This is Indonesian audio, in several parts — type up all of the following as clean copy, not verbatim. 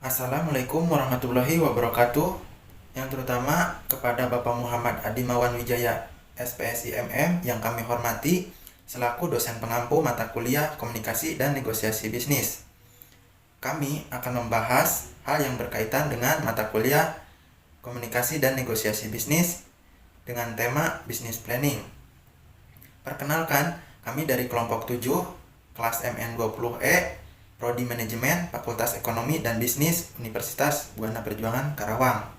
Assalamualaikum warahmatullahi wabarakatuh. Yang terutama kepada Bapak Muhammad Adimawan Wijaya, SPSI MM yang kami hormati selaku dosen pengampu mata kuliah Komunikasi dan Negosiasi Bisnis. Kami akan membahas hal yang berkaitan dengan mata kuliah Komunikasi dan Negosiasi Bisnis dengan tema Business Planning. Perkenalkan, kami dari kelompok 7, kelas MN20E, Prodi Manajemen, Fakultas Ekonomi dan Bisnis, Universitas Buana Perjuangan, Karawang.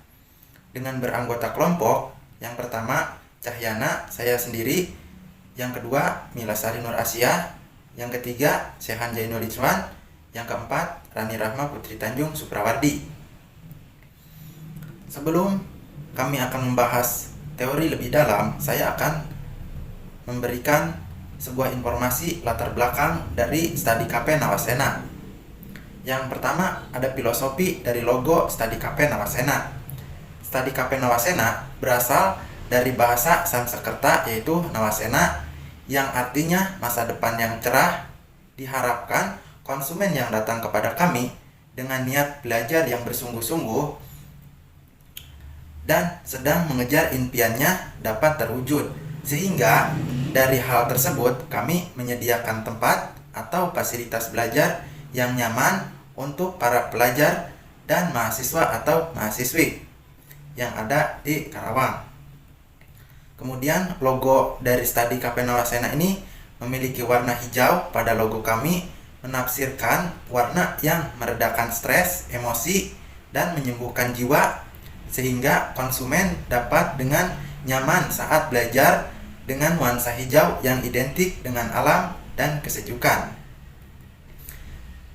Dengan beranggota kelompok, yang pertama Cahyana, saya sendiri, yang kedua Milasari Nur Asia, yang ketiga Sehan Jainul Itzwan, yang keempat Rani Rahma Putri Tanjung Suprawardi. Sebelum kami akan membahas teori lebih dalam, saya akan memberikan sebuah informasi latar belakang dari Studi KP Nawasena. Yang pertama, ada filosofi dari logo Studi KP Nawasena. Studi KP Nawasena berasal dari bahasa Sanskerta yaitu Nawasena, yang artinya masa depan yang cerah. Diharapkan konsumen yang datang kepada kami dengan niat belajar yang bersungguh-sungguh dan sedang mengejar impiannya dapat terwujud. Sehingga dari hal tersebut kami menyediakan tempat atau fasilitas belajar yang nyaman untuk para pelajar dan mahasiswa atau mahasiswi yang ada di Karawang. Kemudian logo dari Studi KP Nawasena ini memiliki warna hijau. Pada logo kami menafsirkan warna yang meredakan stres, emosi, dan menyembuhkan jiwa, sehingga konsumen dapat dengan nyaman saat belajar dengan nuansa hijau yang identik dengan alam dan kesejukan.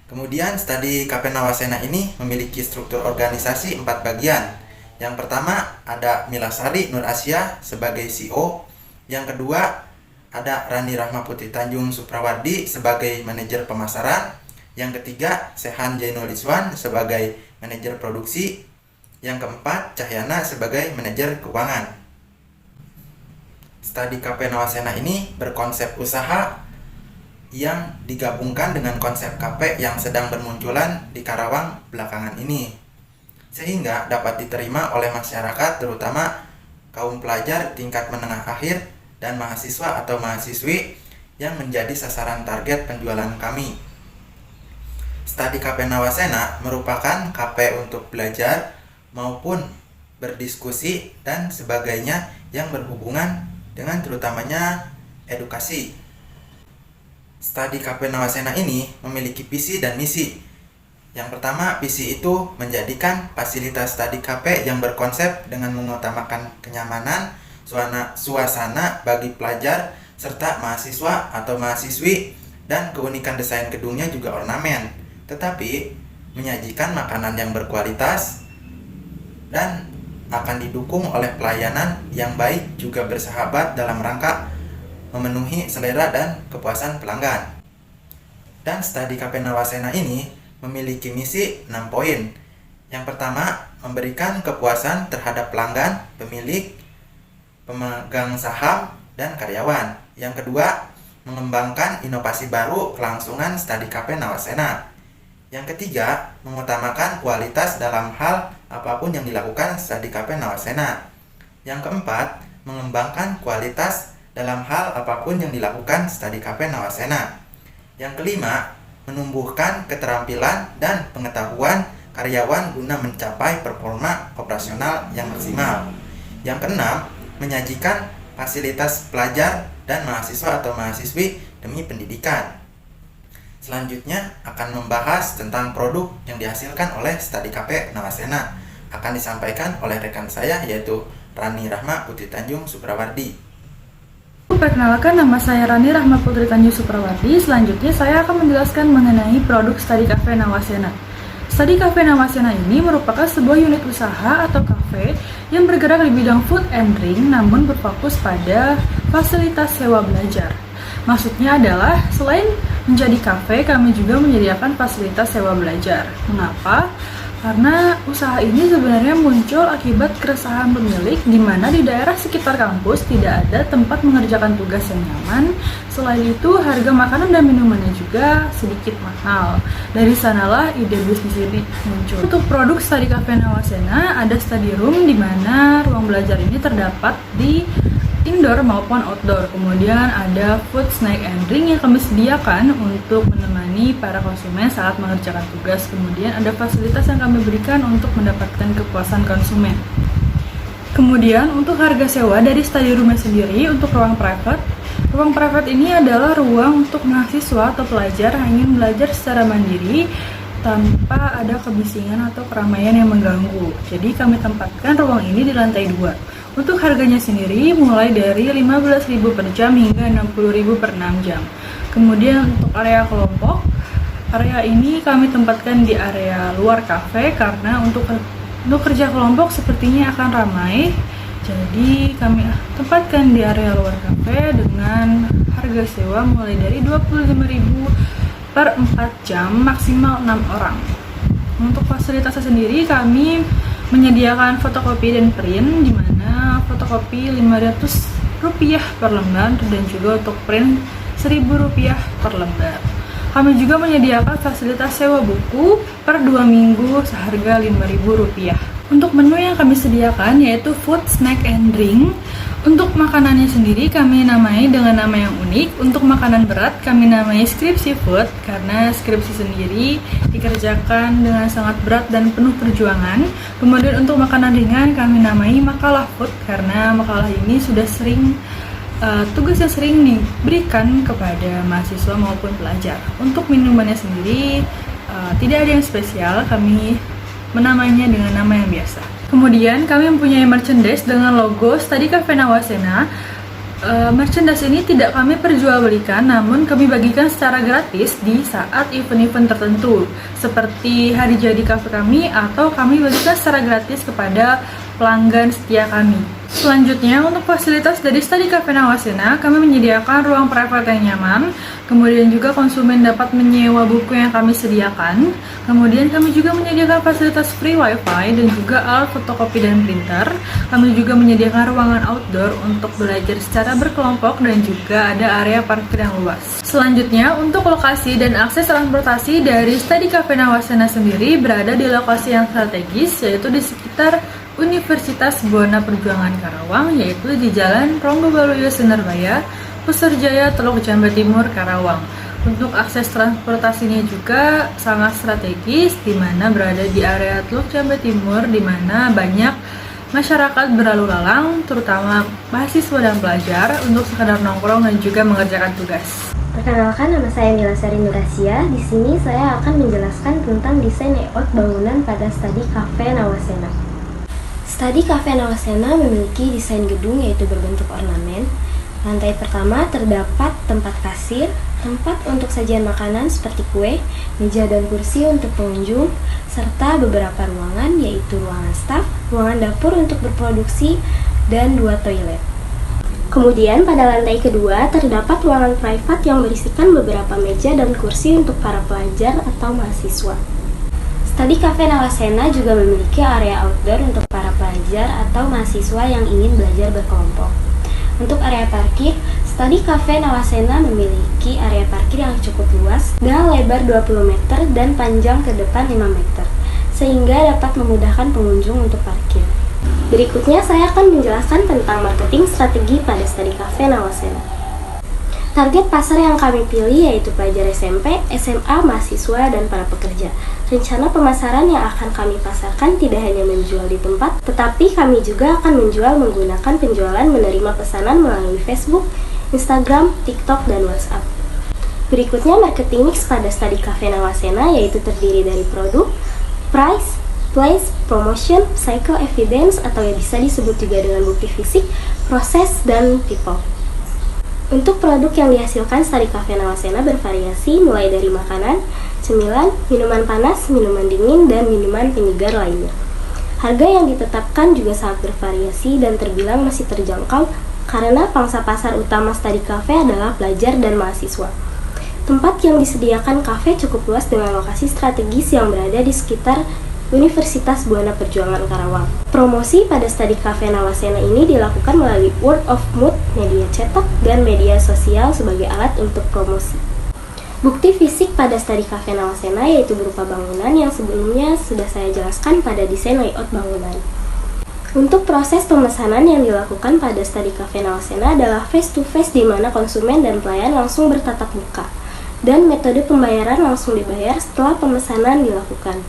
Kemudian Studi KP Nawasena ini memiliki struktur organisasi 4 bagian. Yang pertama ada Milasari Nur Asia sebagai CEO. Yang kedua ada Rani Rahma Putri Tanjung Suprawardi sebagai manajer pemasaran. Yang ketiga Sehan Jainul Itzwan sebagai manajer produksi. Yang keempat Cahyana sebagai manajer keuangan. Studi KP Nawasena ini berkonsep usaha yang digabungkan dengan konsep KP yang sedang bermunculan di Karawang belakangan ini, sehingga dapat diterima oleh masyarakat, terutama kaum pelajar tingkat menengah akhir dan mahasiswa atau mahasiswi yang menjadi sasaran target penjualan kami. Studi KP Nawasena merupakan KP untuk belajar maupun berdiskusi dan sebagainya yang berhubungan dengan terutamanya edukasi. Studi KP Nawasena ini memiliki visi dan misi. Yang pertama, visi itu menjadikan fasilitas studi KP yang berkonsep dengan mengutamakan kenyamanan, suasana bagi pelajar serta mahasiswa atau mahasiswi, dan keunikan desain gedungnya juga ornamen, tetapi menyajikan makanan yang berkualitas dan akan didukung oleh pelayanan yang baik juga bersahabat dalam rangka memenuhi selera dan kepuasan pelanggan. Dan Studi KP Nawasena ini memiliki misi 6 poin. Yang pertama, memberikan kepuasan terhadap pelanggan, pemilik, pemegang saham, dan karyawan. Yang kedua, mengembangkan inovasi baru kelangsungan Studi KP Nawasena. Yang ketiga, mengutamakan kualitas dalam hal apapun yang dilakukan Studi KP Nawasena. Yang keempat, mengembangkan kualitas dalam hal apapun yang dilakukan Studi KP Nawasena. Yang kelima, menumbuhkan keterampilan dan pengetahuan karyawan guna mencapai performa operasional yang maksimal. Yang keenam, menyajikan fasilitas pelajar dan mahasiswa atau mahasiswi demi pendidikan. Selanjutnya akan membahas tentang produk yang dihasilkan oleh Studi KP Nawasena. Akan disampaikan oleh rekan saya yaitu Rani Rahma Putri Tanjung Suprawardi. Perkenalkan, nama saya Rani Rahma Putri Tanjung Suprawardi. Selanjutnya saya akan menjelaskan mengenai produk Studi KP Nawasena. Studi KP Nawasena ini merupakan sebuah unit usaha atau kafe yang bergerak di bidang food and drink, namun berfokus pada fasilitas sewa belajar. Maksudnya adalah selain menjadi kafe, kami juga menyediakan fasilitas sewa belajar. Mengapa? Karena usaha ini sebenarnya muncul akibat keresahan pemilik di mana di daerah sekitar kampus tidak ada tempat mengerjakan tugas yang nyaman. Selain itu, harga makanan dan minumannya juga sedikit mahal. Dari sanalah ide bisnis ini muncul. Untuk produk Study Cafe Nawasena, ada study room di mana ruang belajar ini terdapat di indoor maupun outdoor. Kemudian ada food, snack, and drink yang kami sediakan untuk menemani para konsumen saat mengerjakan tugas. Kemudian ada fasilitas yang kami berikan untuk mendapatkan kepuasan konsumen. Kemudian untuk harga sewa dari study roomnya sendiri untuk ruang private ini adalah ruang untuk mahasiswa atau pelajar yang ingin belajar secara mandiri tanpa ada kebisingan atau keramaian yang mengganggu. Jadi kami tempatkan ruang ini di lantai 2. Untuk harganya sendiri mulai dari 15.000 per jam hingga 60.000 per 6 jam. Kemudian untuk area kelompok, area ini kami tempatkan di area luar kafe karena untuk kerja kelompok sepertinya akan ramai. Jadi kami tempatkan di area luar kafe dengan harga sewa mulai dari 25.000 per 4 jam maksimal 6 orang. Untuk fasilitasnya sendiri kami menyediakan fotokopi dan print, di mana fotokopi Rp500 per lembar dan juga untuk print Rp1.000 per lembar. Kami juga menyediakan fasilitas sewa buku per 2 minggu seharga Rp5.000. Untuk menu yang kami sediakan yaitu food, snack, and drink. Untuk makanannya sendiri kami namai dengan nama yang unik. Untuk makanan berat kami namai skripsi food karena skripsi sendiri dikerjakan dengan sangat berat dan penuh perjuangan. Kemudian untuk makanan ringan kami namai makalah food karena makalah ini sudah sering tugas yang sering diberikan kepada mahasiswa maupun pelajar. Untuk minumannya sendiri tidak ada yang spesial, kami menamainya dengan nama yang biasa. Kemudian kami mempunyai merchandise dengan logo Study Cafe Nawasena. Merchandise ini tidak kami perjualbelikan, namun kami bagikan secara gratis di saat event-event tertentu, seperti hari jadi kafe kami, atau kami bagikan secara gratis kepada pelanggan setia kami. Selanjutnya, untuk fasilitas dari Study Cafe Nawasena, kami menyediakan ruang private yang nyaman, kemudian juga konsumen dapat menyewa buku yang kami sediakan, kemudian kami juga menyediakan fasilitas free wifi dan juga alat fotokopi dan printer. Kami juga menyediakan ruangan outdoor untuk belajar secara berkelompok dan juga ada area parkir yang luas. Selanjutnya, untuk lokasi dan akses transportasi dari Study Cafe Nawasena sendiri berada di lokasi yang strategis, yaitu di sekitar Universitas Buana Perjuangan Karawang, yaitu di Jalan Ronggo Waluyo Senerbaya, Puserjaya, Teluk Jambe Timur, Karawang. Untuk akses transportasinya juga sangat strategis, di mana berada di area Teluk Jambe Timur, di mana banyak masyarakat berlalu lalang, terutama mahasiswa dan pelajar, untuk sekedar nongkrong dan juga mengerjakan tugas. Perkenalkan, nama saya Mila Sari Nurasia. Di sini saya akan menjelaskan tentang desain layout bangunan pada Study Cafe Nawasena. Study Cafe Nawasena memiliki desain gedung yaitu berbentuk ornamen. Lantai pertama terdapat tempat kasir, tempat untuk sajian makanan seperti kue, meja dan kursi untuk pengunjung, serta beberapa ruangan yaitu ruangan staf, ruangan dapur untuk berproduksi, dan 2 toilet. Kemudian pada lantai kedua terdapat ruangan privat yang berisikan beberapa meja dan kursi untuk para pelajar atau mahasiswa. Study Cafe Nawasena juga memiliki area outdoor untuk para pelajar atau mahasiswa yang ingin belajar berkelompok. Untuk area parkir, Study Cafe Nawasena memiliki area parkir yang cukup luas dengan lebar 20 meter dan panjang ke depan 5 meter, sehingga dapat memudahkan pengunjung untuk parkir. Berikutnya saya akan menjelaskan tentang marketing strategi pada Study Cafe Nawasena. Target pasar yang kami pilih yaitu pelajar SMP, SMA, mahasiswa, dan para pekerja. Rencana pemasaran yang akan kami pasarkan tidak hanya menjual di tempat, tetapi kami juga akan menjual menggunakan penjualan menerima pesanan melalui Facebook, Instagram, TikTok, dan WhatsApp. Berikutnya marketing mix pada Study Cafe Nawasena yaitu terdiri dari produk, price, place, promotion, cycle evidence atau yang bisa disebut juga dengan bukti fisik, proses, dan people. Untuk produk yang dihasilkan Study Cafe Nawasena bervariasi mulai dari makanan, cemilan, minuman panas, minuman dingin, dan minuman penyegar lainnya. Harga yang ditetapkan juga sangat bervariasi dan terbilang masih terjangkau karena pangsa pasar utama Study Cafe adalah pelajar dan mahasiswa. Tempat yang disediakan kafe cukup luas dengan lokasi strategis yang berada di sekitar Universitas Buana Perjuangan Karawang. Promosi pada Studi Cafe Nawasena ini dilakukan melalui word of mouth, media cetak, dan media sosial sebagai alat untuk promosi. Bukti fisik pada Studi Cafe Nawasena yaitu berupa bangunan yang sebelumnya sudah saya jelaskan pada desain layout bangunan. Untuk proses pemesanan yang dilakukan pada Studi Cafe Nawasena adalah face to face, di mana konsumen dan pelayan langsung bertatap muka, dan metode pembayaran langsung dibayar setelah pemesanan dilakukan.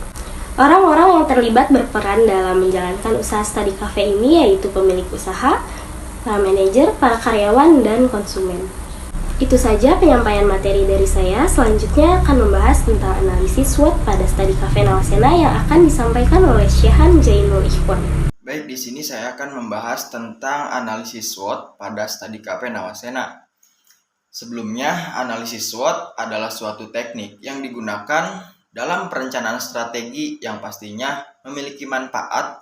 Orang-orang yang terlibat berperan dalam menjalankan usaha Studi Cafe ini yaitu pemilik usaha, para manajer, para karyawan, dan konsumen. Itu saja penyampaian materi dari saya. Selanjutnya akan membahas tentang analisis SWOT pada Studi Cafe Nawasena yang akan disampaikan oleh Syahan Jainul Ikhwan. Baik, di sini saya akan membahas tentang analisis SWOT pada Studi Cafe Nawasena. Sebelumnya, analisis SWOT adalah suatu teknik yang digunakan dalam perencanaan strategi yang pastinya memiliki manfaat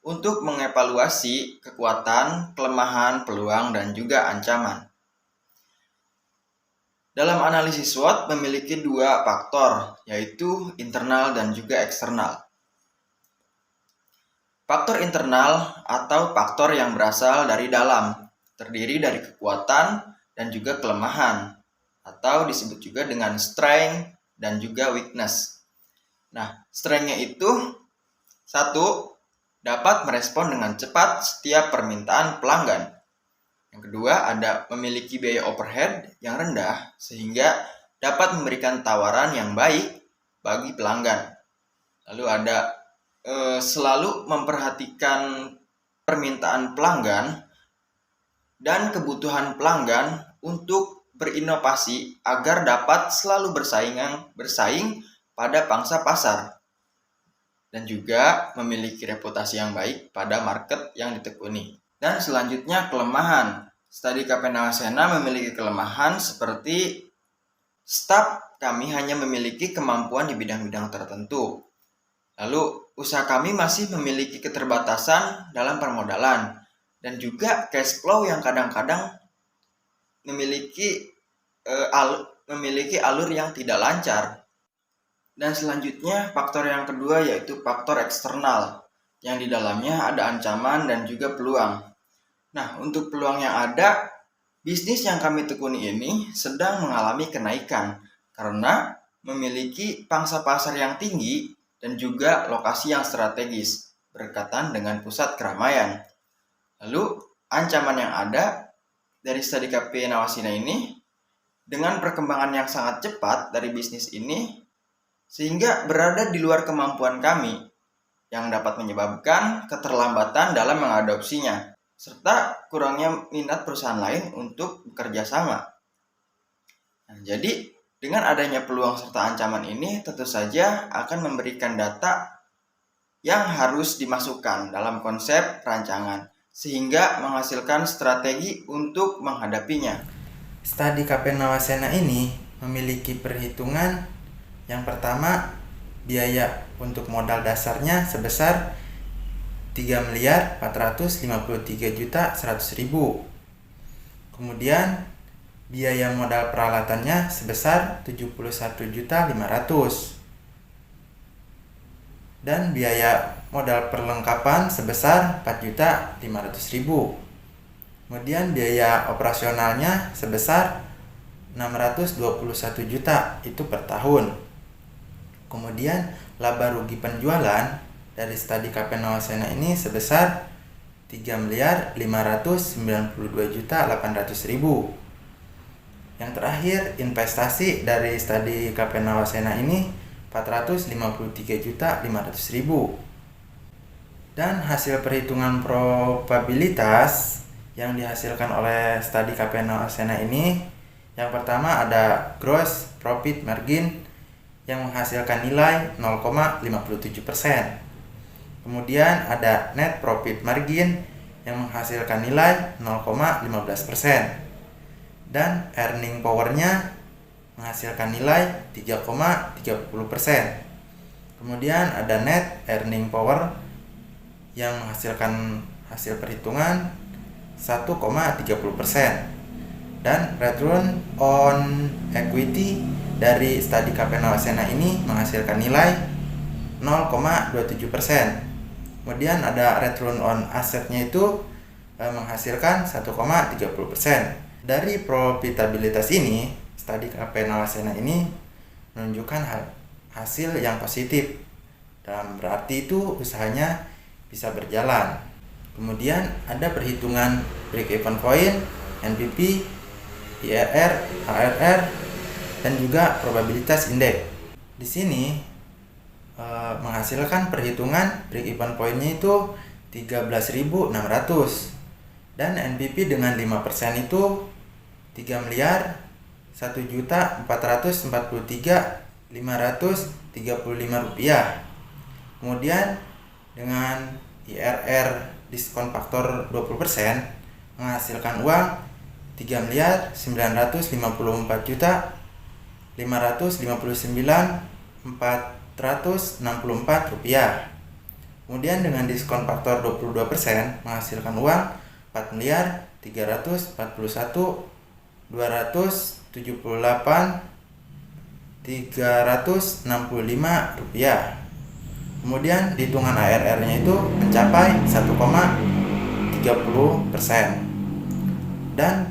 untuk mengevaluasi kekuatan, kelemahan, peluang, dan juga ancaman. Dalam analisis SWOT memiliki dua faktor, yaitu internal dan juga eksternal. Faktor internal atau faktor yang berasal dari dalam, terdiri dari kekuatan dan juga kelemahan, atau disebut juga dengan strength dan juga weakness. Nah, strength-nya itu satu, dapat merespon dengan cepat setiap permintaan pelanggan. Yang kedua, ada memiliki biaya overhead yang rendah sehingga dapat memberikan tawaran yang baik bagi pelanggan. Lalu ada selalu memperhatikan permintaan pelanggan dan kebutuhan pelanggan untuk berinovasi agar dapat selalu bersaing pada pangsa pasar, dan juga memiliki reputasi yang baik pada market yang ditekuni. Dan selanjutnya kelemahan. Studi Cafe Nawasena memiliki kelemahan seperti staf kami hanya memiliki kemampuan di bidang-bidang tertentu. Lalu usaha kami masih memiliki keterbatasan dalam permodalan dan juga cash flow yang kadang-kadang memiliki alur yang tidak lancar. Dan selanjutnya faktor yang kedua yaitu faktor eksternal yang di dalamnya ada ancaman dan juga peluang. Nah, untuk peluang yang ada, bisnis yang kami tekuni ini sedang mengalami kenaikan karena memiliki pangsa pasar yang tinggi dan juga lokasi yang strategis berdekatan dengan pusat keramaian. Lalu, ancaman yang ada dari Studi Cafe Nawasena ini dengan perkembangan yang sangat cepat dari bisnis ini sehingga berada di luar kemampuan kami yang dapat menyebabkan keterlambatan dalam mengadopsinya serta kurangnya minat perusahaan lain untuk bekerja sama. Nah, jadi dengan adanya peluang serta ancaman ini tentu saja akan memberikan data yang harus dimasukkan dalam konsep rancangan sehingga menghasilkan strategi untuk menghadapinya. Studi Cafe Nawasena ini memiliki perhitungan yang pertama, biaya untuk modal dasarnya sebesar 3.453.100.000. Kemudian biaya modal peralatannya sebesar 71.500.000. Dan biaya modal perlengkapan sebesar 4.500.000. Kemudian biaya operasionalnya sebesar 621 juta itu per tahun. Kemudian laba rugi penjualan dari Studi Cafe Nawasena ini sebesar 3.592.800.000. Yang terakhir, investasi dari Studi Cafe Nawasena ini 453.500.000. Dan hasil perhitungan probabilitas yang dihasilkan oleh Studi Cafe Nawasena ini, yang pertama ada gross profit margin yang menghasilkan nilai 0,57%. Kemudian ada net profit margin yang menghasilkan nilai 0,15%. Dan earning power-nya menghasilkan nilai 3,30%. Kemudian ada net earning power yang menghasilkan hasil perhitungan 1,30%. Dan return on equity dari Studi Cafe Nawasena ini menghasilkan nilai 0,27%. Kemudian ada return on asetnya itu menghasilkan 1,30%. Dari profitabilitas ini, studi KP Nawasena ini menunjukkan hasil yang positif, dan berarti itu usahanya bisa berjalan. Kemudian ada perhitungan break even point, NPV, IRR, ARR, dan juga probabilitas indeks. Di sini menghasilkan perhitungan break even point-nya itu 13.600 dan NPV dengan 5% itu 3.443.535 rupiah. Kemudian dengan IRR diskon faktor 20% menghasilkan uang 3.959.464 rupiah. Kemudian dengan diskon faktor 22% menghasilkan uang 4.341.278.365 rupiah. Kemudian hitungan ARR-nya itu mencapai 1,30%. Dan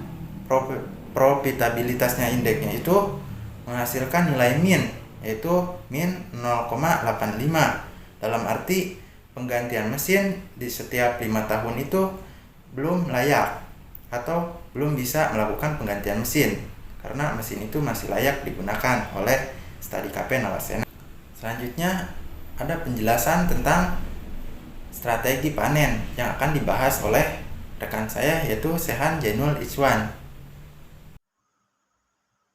profitabilitasnya indeksnya itu menghasilkan nilai min, yaitu min 0,85. Dalam arti penggantian mesin di setiap 5 tahun itu belum layak atau belum bisa melakukan penggantian mesin karena mesin itu masih layak digunakan oleh studi KP Nawasena. Selanjutnya ada penjelasan tentang strategi panen yang akan dibahas oleh rekan saya, yaitu Sehan Jainul Ichwan.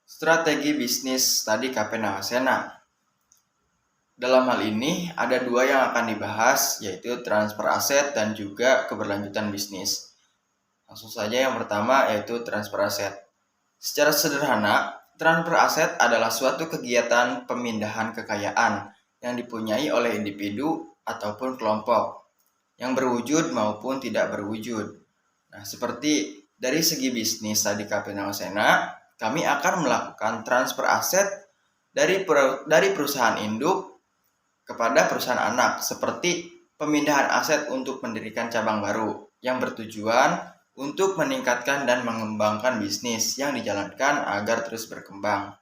Strategi bisnis studi KP Nawasena. Dalam hal ini ada dua yang akan dibahas, yaitu transfer aset dan juga keberlanjutan bisnis. Langsung saja yang pertama, yaitu transfer aset. Secara sederhana, transfer aset adalah suatu kegiatan pemindahan kekayaan yang dipunyai oleh individu ataupun kelompok yang berwujud maupun tidak berwujud. Nah, seperti dari segi bisnis studi KP Nawasena, kami akan melakukan transfer aset dari perusahaan induk kepada perusahaan anak, seperti pemindahan aset untuk mendirikan cabang baru yang bertujuan untuk meningkatkan dan mengembangkan bisnis yang dijalankan agar terus berkembang.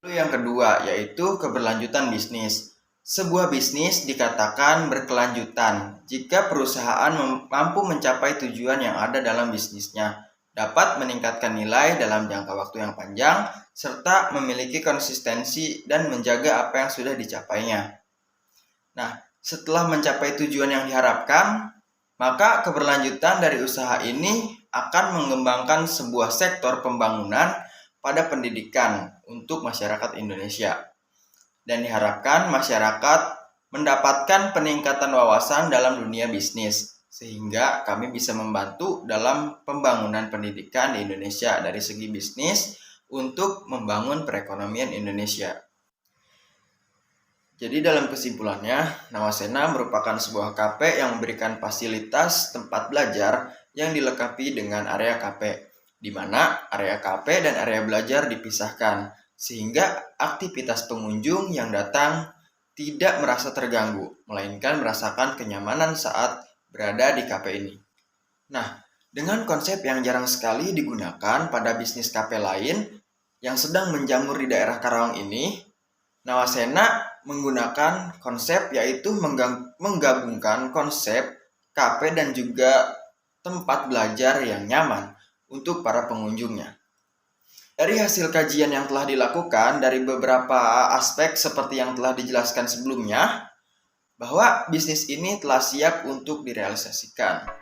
Lalu yang kedua, yaitu keberlanjutan bisnis. Sebuah bisnis dikatakan berkelanjutan jika perusahaan mampu mencapai tujuan yang ada dalam bisnisnya, dapat meningkatkan nilai dalam jangka waktu yang panjang, serta memiliki konsistensi dan menjaga apa yang sudah dicapainya. Nah, setelah mencapai tujuan yang diharapkan, maka keberlanjutan dari usaha ini akan mengembangkan sebuah sektor pembangunan pada pendidikan untuk masyarakat Indonesia. Dan diharapkan masyarakat mendapatkan peningkatan wawasan dalam dunia bisnis, sehingga kami bisa membantu dalam pembangunan pendidikan di Indonesia dari segi bisnis untuk membangun perekonomian Indonesia. Jadi dalam kesimpulannya, Nawasena merupakan sebuah KP yang memberikan fasilitas tempat belajar yang dilengkapi dengan area KP, di mana area KP dan area belajar dipisahkan, sehingga aktivitas pengunjung yang datang tidak merasa terganggu, melainkan merasakan kenyamanan saat berada di KP ini. Nah, dengan konsep yang jarang sekali digunakan pada bisnis KP lain yang sedang menjamur di daerah Karawang ini, Nawasena menggunakan konsep yaitu menggabungkan konsep KP dan juga tempat belajar yang nyaman untuk para pengunjungnya. Dari hasil kajian yang telah dilakukan dari beberapa aspek seperti yang telah dijelaskan sebelumnya, bahwa bisnis ini telah siap untuk direalisasikan.